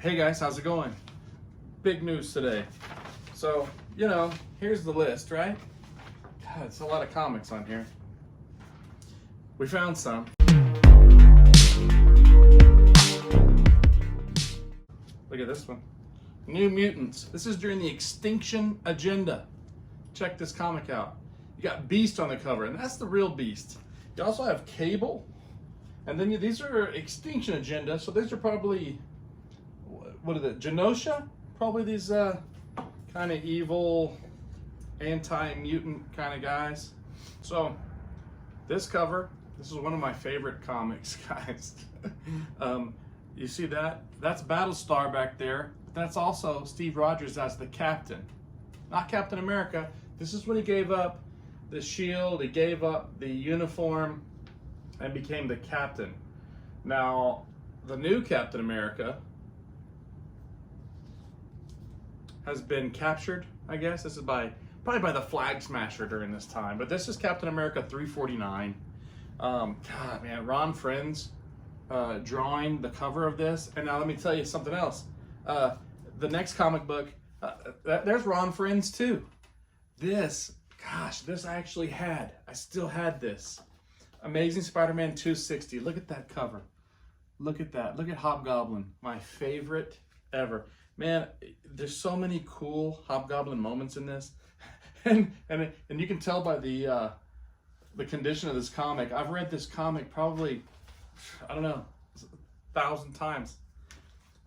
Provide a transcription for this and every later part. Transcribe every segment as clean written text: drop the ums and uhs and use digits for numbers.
Hey guys, how's it going? Big news today. So, here's the list, right? God, it's a lot of comics on here. We found some. Look at this one. New Mutants. This is during the Extinction Agenda. Check this comic out. You got Beast on the cover, and that's the real Beast. You also have Cable, and then these are Extinction Agenda, so these are probably, what are they, Genosha? Probably these kind of evil, anti-mutant kind of guys. So, this cover, this is one of my favorite comics, guys. You see that? That's Battlestar back there. That's also Steve Rogers as the captain. Not Captain America. This is when he gave up the shield, he gave up the uniform, and became the captain. Now, the new Captain America has been captured, I guess. This is probably by the Flag Smasher during this time. But this is Captain America 349. God, man, Ron Friends drawing the cover of this. And now let me tell you something else. The next comic book, there's Ron Friends too. This I still had this. Amazing Spider-Man 260. Look at that cover. Look at that. Look at Hobgoblin, my favorite ever. Man, there's so many cool Hobgoblin moments in this. And you can tell by the condition of this comic. I've read this comic probably, I don't know, 1,000 times.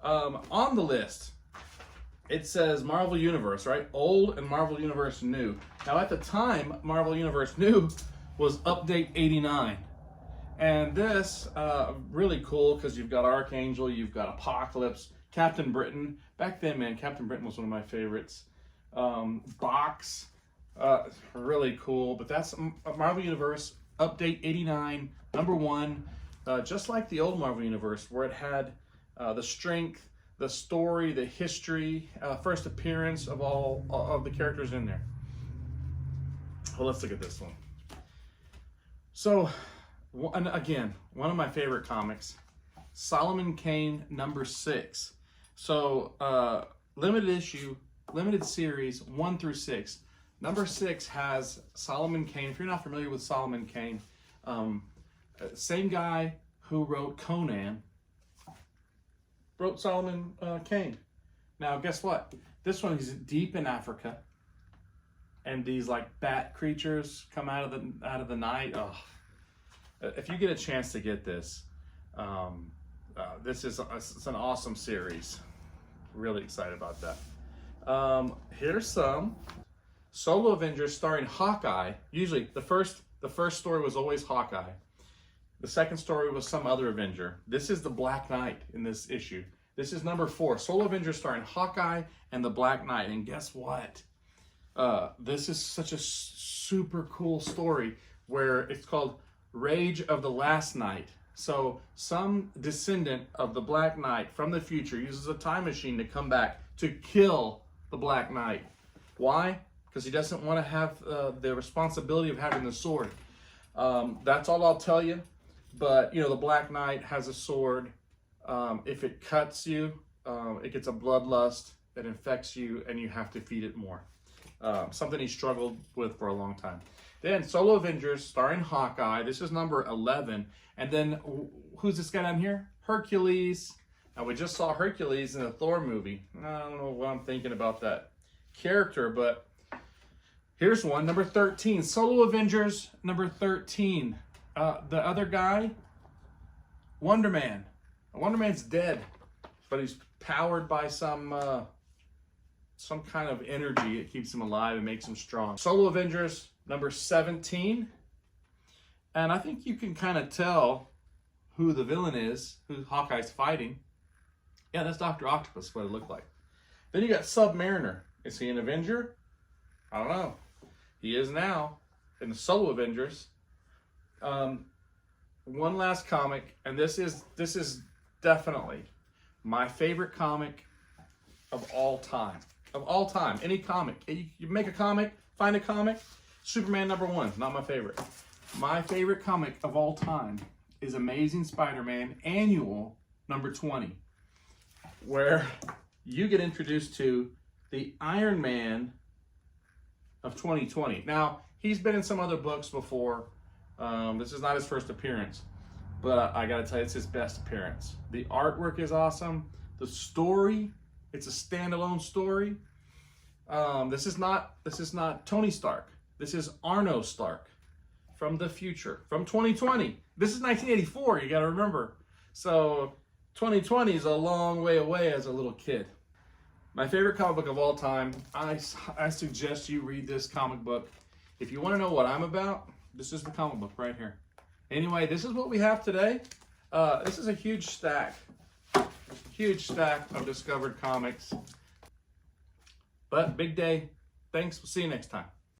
On the list, it says Marvel Universe, right? Old and Marvel Universe New. Now at the time, Marvel Universe New was update 89. And this, really cool because you've got Archangel, you've got Apocalypse, Captain Britain. Back then, man, Captain Britain was one of my favorites. Box, really cool. But that's Marvel Universe, update 89, #1. Just like the old Marvel Universe, where it had the strength, the story, the history, first appearance of all of the characters in there. Well, let's look at this one. So, again, one of my favorite comics, Solomon Kane #6. So, limited series 1 through 6. #6 has Solomon Kane. If you're not familiar with Solomon Kane, same guy who wrote Conan wrote Solomon Kane. Now, guess what? This one is deep in Africa, and these like bat creatures come out of the night. Oh, if you get a chance to get this, this is it's an awesome series. Really excited about that. Here's some Solo Avengers starring Hawkeye. Usually, the first story was always Hawkeye. The second story was some other Avenger. This is the Black Knight in this issue. This is #4. Solo Avengers starring Hawkeye and the Black Knight. And guess what? This is such a super cool story where it's called Rage of the Last Knight. So some descendant of the Black Knight from the future uses a time machine to come back to kill the Black Knight. Why? Because he doesn't want to have the responsibility of having the sword. That's all I'll tell you. But, the Black Knight has a sword. If it cuts you, it gets a bloodlust that infects you, and you have to feed it more. Something he struggled with for a long time. Then Solo Avengers starring Hawkeye. This is #11. And then, who's this guy down here? Hercules. Now, we just saw Hercules in the Thor movie. I don't know what I'm thinking about that character, but here's one, #13. Solo Avengers, #13. The other guy, Wonder Man. Wonder Man's dead, but he's powered by some kind of energy. It keeps him alive and makes him strong. Solo Avengers, #17. And I think you can kind of tell who the villain is, who Hawkeye's fighting. Yeah, that's Dr. Octopus, what it looked like. Then you got Submariner. Is he an Avenger? I don't know. He is now in the Solo Avengers. One last comic, and this is definitely my favorite comic of all time. Of all time, any comic. You make a comic, find a comic. Superman #1, not my favorite. My favorite comic of all time is Amazing Spider-Man Annual #20. where you get introduced to the Iron Man of 2020. Now, he's been in some other books before. This is not his first appearance, but I gotta tell you, it's his best appearance. The artwork is awesome. The story, it's a standalone story. This is not Tony Stark. This is Arno Stark from the future, from 2020. This is 1984, you gotta remember. So 2020 is a long way away as a little kid. My favorite comic book of all time, I suggest you read this comic book. If you wanna know what I'm about, this is the comic book right here. Anyway, this is what we have today. This is a huge stack of discovered comics. But big day. Thanks. We'll see you next time.